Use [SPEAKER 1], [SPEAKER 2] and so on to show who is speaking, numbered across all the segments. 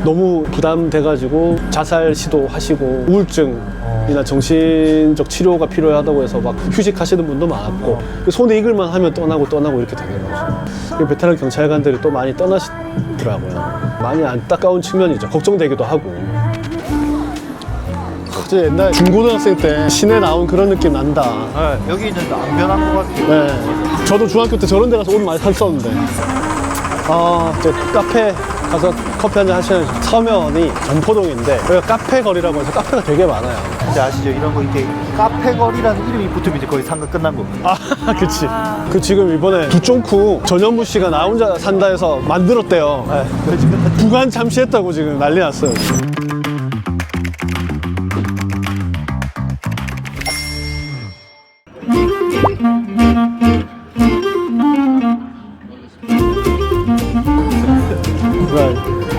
[SPEAKER 1] 너무 부담돼가지고 자살 시도하시고 우울증이나 정신적 치료가 필요하다고 해서 막 휴직하시는 분도 많았고 손에 익을만 하면 떠나고 이렇게 되는 거죠. 베테랑 경찰관들이 또 많이 떠나시더라고요. 많이 안타까운 측면이죠. 걱정되기도 하고. 저 옛날 중고등학생 때 시내 나온 그런 느낌 난다.
[SPEAKER 2] 네, 여기는 안 변한 것 같아요.
[SPEAKER 1] 네. 저도 중학교 때 저런 데 가서 옷 많이 샀었는데. 이제 카페 가서 커피 한잔 하시는 서면이 전포동인데 여기가 카페 거리라고 해서 카페가 되게 많아요.
[SPEAKER 2] 근데 아시죠? 이런 거 이렇게 카페 거리라는 이름이 붙으면 이제 거의 상가 끝난 겁니다.
[SPEAKER 1] 그치. 그 지금 이번에 두쫑쿠 전현무 씨가 나 혼자 산다 해서 만들었대요.
[SPEAKER 2] 네, 지금
[SPEAKER 1] 부관 참시했다고 지금 난리 났어요.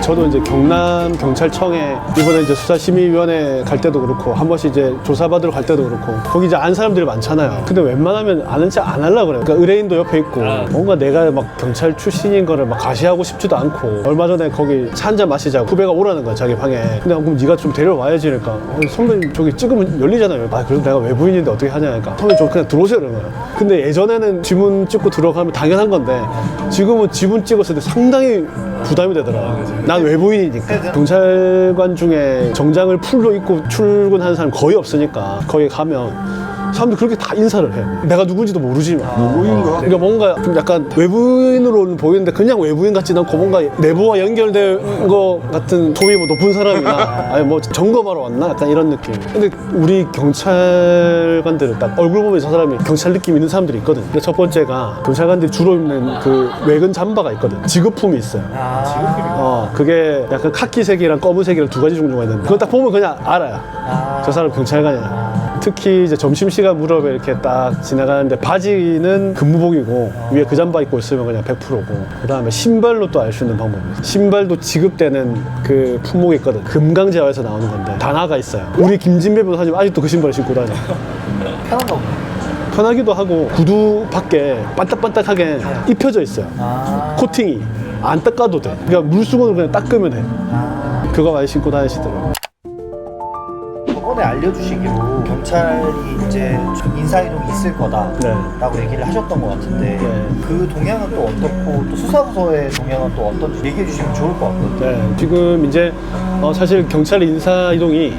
[SPEAKER 1] 저도 이제 경남 경찰청에 이번에 이제 수사심의위원회 갈 때도 그렇고 한 번씩 이제 조사받으러 갈 때도 그렇고 거기 이제 아는 사람들이 많잖아요. 근데 웬만하면 아는 척 안 하려고 그래요. 그러니까 의뢰인도 옆에 있고 뭔가 내가 막 경찰 출신인 거를 막 과시하고 싶지도 않고 얼마 전에 거기 차 한잔 마시자고 후배가 오라는 거야 자기 방에. 근데 그럼 네가 좀 데려와야지 그러니까 선배님 저기 찍으면 열리잖아요. 그래도 내가 외부인인데 어떻게 하냐 하니까 선배님 저 그냥 들어오세요 그러는 거예요. 근데 예전에는 지문 찍고 들어가면 당연한 건데 지금은 지문 찍었을 때 상당히 부담이 되더라고요. 난 외부인이니까. 경찰관 중에 정장을 풀로 입고 출근하는 사람 거의 없으니까 거기 가면 사람들 그렇게 다 인사를 해. 내가 누군지도 모르지만.
[SPEAKER 3] 누구인가?
[SPEAKER 1] 그러니까 뭔가 좀 약간 외부인으로는 보이는데 그냥 외부인 같진 않고 뭔가 내부와 연결된 거 같은 소위 뭐 높은 사람이나 아니 뭐 점검하러 왔나? 약간 이런 느낌. 근데 우리 경찰관들은 딱 얼굴 보면 저 사람이 경찰 느낌 있는 사람들이 있거든. 근데 첫 번째가 경찰관들이 주로 입는 그 외근 잠바가 있거든. 지급품이 있어요. 그게 약간 카키색이랑 검은색이랑 두 가지 종류가 있는데 그거 딱 보면 그냥 알아요. 저 사람 경찰관이야. 특히 이제 점심시간 무렵에 이렇게 딱 지나가는데 바지는 근무복이고 위에 그 잠바 입고 있으면 그냥 100%고 그 다음에 신발로 또 알 수 있는 방법이 있어요. 신발도 지급되는 그 품목이 있거든. 금강제화에서 나오는 건데 단화가 있어요. 우리 김진배 변호사님 아직도 그 신발을 신고 다녀.
[SPEAKER 2] 편한가 보네.
[SPEAKER 1] 편하기도 하고 구두 밖에 반딱반딱하게 입혀져 있어요. 코팅이 안 닦아도 돼. 그러니까 물수건으로 그냥 닦으면 돼. 그거 많이 신고 다니시더라고요.
[SPEAKER 2] 저번에 알려주시기로 경찰이 이제 인사이동이 있을 거다라고 얘기를 하셨던 것 같은데 그 동향은 또 어떻고 또 수사부서의 동향은 또 어떤지 얘기해 주시면 좋을 것 같거든요.
[SPEAKER 1] 네, 지금 이제 사실 경찰 인사 이동이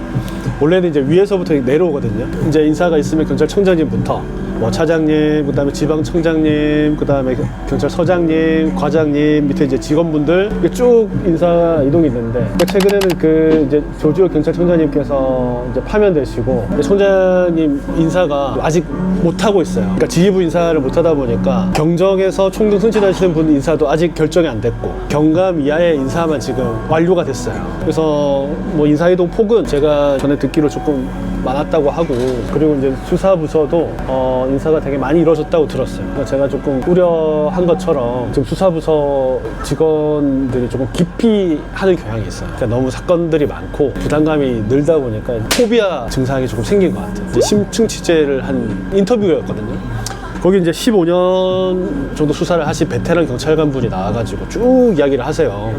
[SPEAKER 1] 원래는 이제 위에서부터 내려오거든요. 이제 인사가 있으면 경찰청장님부터 뭐 차장님, 그다음에 지방청장님, 그다음에 경찰서장님, 과장님 밑에 이제 직원분들 이렇게 쭉 인사 이동이 있는데 최근에는 그 이제 조지호 경찰청장님께서 이제 파면되시고 총장님 인사가 아직 못 하고 있어요. 그러니까 지휘부 인사를 못 하다 보니까 경정에서 총등 승진하시는 분 인사도 아직 결정이 안 됐고 경감 이하의 인사만 지금 완료가 됐어요. 그래서 뭐 인사 이동 폭은 제가 전에 듣기로 조금 많았다고 하고 그리고 이제 수사부서도 인사가 되게 많이 이루어졌다고 들었어요. 그러니까 제가 조금 우려한 것처럼 지금 수사부서 직원들이 조금 기피 하는 경향이 있어요. 그러니까 너무 사건들이 많고 부담감이 늘다 보니까 포비아 증상이 조금 생긴 것 같아요. 이제 심층 취재를 한 인터뷰였거든요. 거기 이제 15년 정도 수사를 하신 베테랑 경찰관 분이 나와가지고 쭉 이야기를 하세요.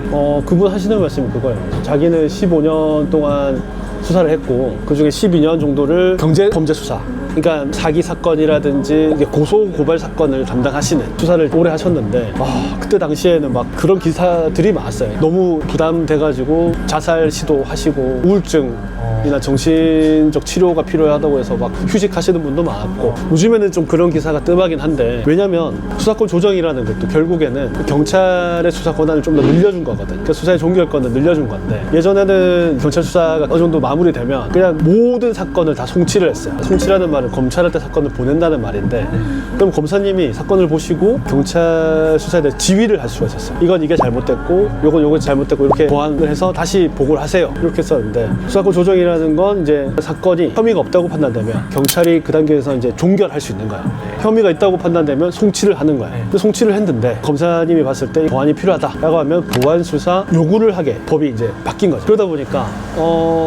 [SPEAKER 1] 그분 하시는 말씀이 그거예요. 자기는 15년 동안 수사를 했고 그중에 12년 정도를 경제범죄 수사, 그러니까 사기 사건이라든지 고소 고발 사건을 담당하시는 수사를 오래 하셨는데 그때 당시에는 막 그런 기사들이 많았어요. 너무 부담돼가지고 자살 시도하시고 우울증이나 정신적 치료가 필요하다고 해서 막 휴직하시는 분도 많았고 요즘에는 좀 그런 기사가 뜸하긴 한데 왜냐면 수사권 조정이라는 것도 결국에는 경찰의 수사 권한을 좀 더 늘려준 거거든. 그러니까 수사의 종결권을 늘려준 건데 예전에는 경찰 수사가 어느 정도 마무리되면 그냥 모든 사건을 다 송치를 했어요. 송치라는 말은 검찰한테 사건을 보낸다는 말인데 그럼 검사님이 사건을 보시고 경찰 수사에 대해 지휘를 할 수가 있었어요. 이건 이게 잘못됐고 요건 잘못됐고 이렇게 보완을 해서 다시 보고를 하세요 이렇게 했었는데 수사권 조정이라는 건 이제 사건이 혐의가 없다고 판단되면 경찰이 그 단계에서 이제 종결할 수 있는 거예요. 혐의가 있다고 판단되면 송치를 하는 거예요. 근데 송치를 했는데 검사님이 봤을 때 보완이 필요하다라고 하면 보완 수사 요구를 하게 법이 이제 바뀐 거죠. 그러다 보니까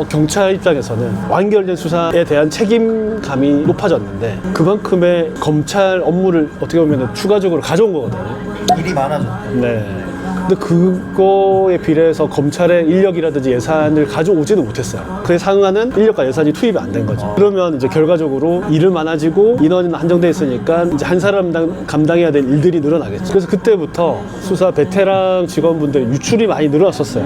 [SPEAKER 1] 경찰 입장에서는 완결된 수사에 대한 책임감이 높아졌는데 그만큼의 검찰 업무를 어떻게 보면 추가적으로 가져온 거거든요.
[SPEAKER 2] 일이 많아졌다.
[SPEAKER 1] 네. 근데 그거에 비례해서 검찰의 인력이라든지 예산을 가져오지는 못했어요. 그에 상응하는 인력과 예산이 투입이 안 된 거죠. 그러면 이제 결과적으로 일은 많아지고 인원이 한정돼 있으니까 이제 한 사람당 감당해야 될 일들이 늘어나겠죠. 그래서 그때부터 수사 베테랑 직원분들의 유출이 많이 늘어났었어요.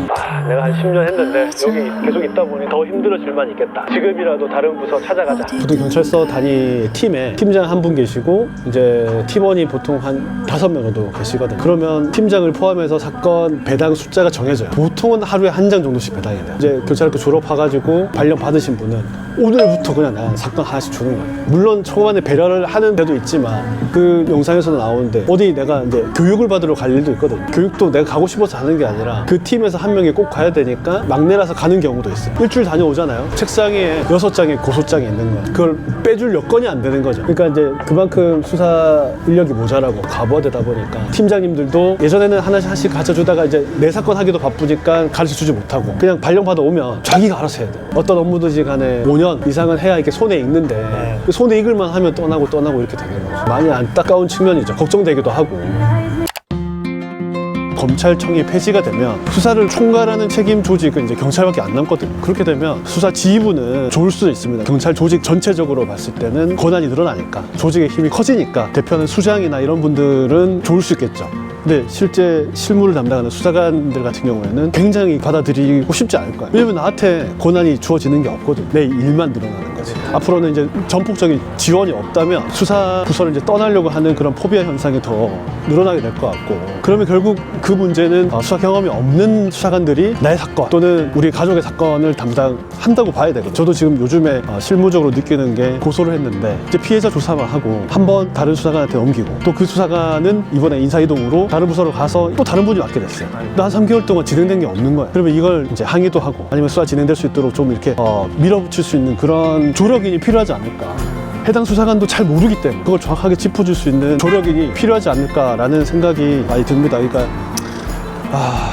[SPEAKER 1] 내가 한 10년 했는데 여기 계속 있다 보니 더 힘들어질 만 있겠다. 지금이라도 다른 부서 찾아가자. 부동경찰서 단위 팀에 팀장 한 분 계시고 이제 팀원이 보통 한 5명 정도 계시거든요. 그러면 팀장을 포함해서 사건 배당 숫자가 정해져요. 보통은 하루에 한 장 정도씩 배당이 돼요. 이제 경찰학교 졸업해가지고 발령 받으신 분은 오늘부터 그냥 나 사건 하나씩 주는 거예요. 물론 초반에 배려를 하는 데도 있지만 그 영상에서도 나오는데 어디 내가 이제 교육을 받으러 갈 일도 있거든요. 교육도 내가 가고 싶어서 하는 게 아니라 그 팀에서 한 명이 꼭 가야 되니까 막내라서 가는 경우도 있어요. 일주일 다녀오잖아요. 책상에 6장의 고소장이 있는 거예요. 그걸 빼줄 여건이 안 되는 거죠. 그러니까 이제 그만큼 수사 인력이 모자라고 과부하되다 보니까 팀장님들도 예전에는 하나씩 가르쳐주다가 이제 내 사건 하기도 바쁘니까 가르쳐주지 못하고 그냥 발령 받아 오면 자기가 알아서 해야 돼요. 어떤 업무든지 간에 5년 이상은 해야 이렇게 손에 익는데 그 손에 익을만 하면 떠나고 이렇게 되는 거죠. 많이 안타까운 측면이죠. 걱정되기도 하고. 검찰청이 폐지가 되면 수사를 총괄하는 책임 조직은 이제 경찰밖에 안 남거든요. 그렇게 되면 수사 지휘부는 좋을 수도 있습니다. 경찰 조직 전체적으로 봤을 때는 권한이 늘어나니까 조직의 힘이 커지니까 대표는 수장이나 이런 분들은 좋을 수 있겠죠. 근데 실제 실무를 담당하는 수사관들 같은 경우에는 굉장히 받아들이고 싶지 않을 거예요. 왜냐면 나한테 권한이 주어지는 게 없거든. 내 일만 늘어나는 거지. 앞으로는 이제 전폭적인 지원이 없다면 수사 부서를 이제 떠나려고 하는 그런 포비아 현상이 더 늘어나게 될 것 같고, 그러면 결국 그 문제는 수사 경험이 없는 수사관들이 나의 사건 또는 우리 가족의 사건을 담당한다고 봐야 되거든요. 저도 지금 요즘에 실무적으로 느끼는 게 고소를 했는데 이제 피해자 조사만 하고 한번 다른 수사관한테 넘기고 또 그 수사관은 이번에 인사이동으로 다른 부서로 가서 또 다른 분이 맡게 됐어요. 근데 한 3개월 동안 진행된 게 없는 거예요. 그러면 이걸 이제 항의도 하고 아니면 수사 진행될 수 있도록 좀 이렇게 밀어붙일 수 있는 그런 조력인이 필요하지 않을까. 해당 수사관도 잘 모르기 때문에 그걸 정확하게 짚어줄 수 있는 조력인이 필요하지 않을까라는 생각이 많이 듭니다. 그러니까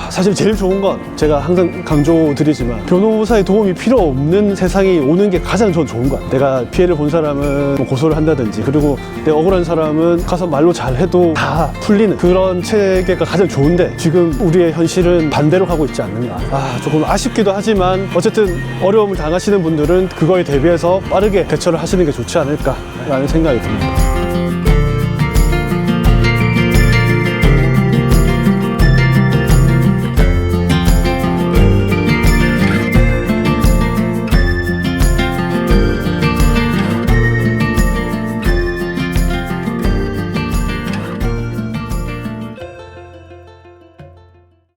[SPEAKER 1] 사실 제일 좋은 건 제가 항상 강조드리지만 변호사의 도움이 필요 없는 세상이 오는 게 가장 전 좋은 거야. 내가 피해를 본 사람은 뭐 고소를 한다든지 그리고 내가 억울한 사람은 가서 말로 잘해도 다 풀리는 그런 체계가 가장 좋은데 지금 우리의 현실은 반대로 가고 있지 않는가. 조금 아쉽기도 하지만 어쨌든 어려움을 당하시는 분들은 그거에 대비해서 빠르게 대처를 하시는 게 좋지 않을까라는 생각이 듭니다.